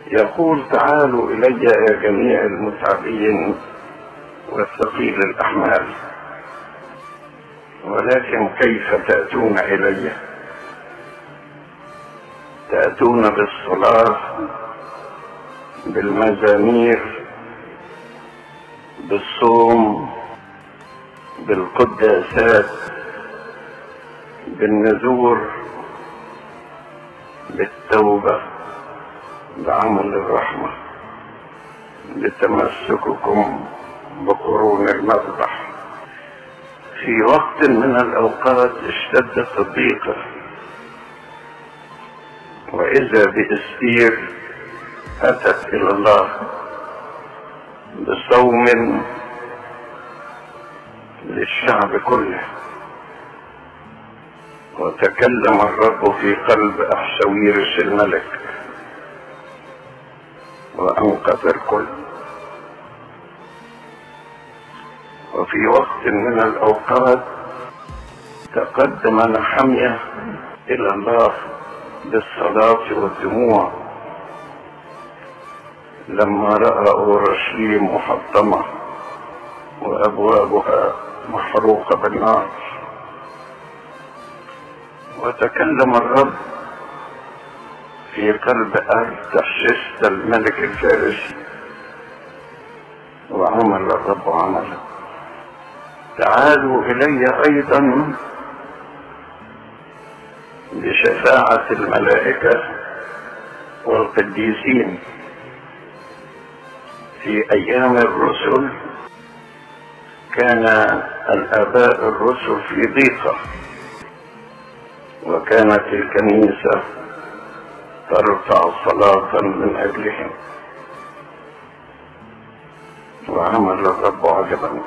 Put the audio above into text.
يقول: تعالوا إلي يا جميع المتعبين والثقيل الأحمال. ولكن كيف تأتون إلي؟ تأتون بالصلاة، بالمزامير، بالصوم، بالقداسات، بالنذور، بالتوبة، بعمل الرحمة، بتمسككم بقرون المذبح. في وقت من الأوقات اشتدت الضيقة، وإذا بإستير أتت إلى الله بصوم للشعب كله، وتكلم الرب في قلب أحشويرش الملك وأنقذ الكل. وفي وقت من الأوقات تقدم نحمية إلى الله بالصلاة والدموع لما رأى أورشليم محطمة وأبوابها محروقة بالنار. وتكلم الرب في قلب أرتحشست الملك الفارسي، وعمل الرب عمله. تعالوا إلي أيضا بشفاعة الملائكة والقديسين. في أيام الرسل كان الآباء الرسل في ضيقة، وكانت الكنيسة ترفع صلاة من أجلهم، وعمل الرب عجبا.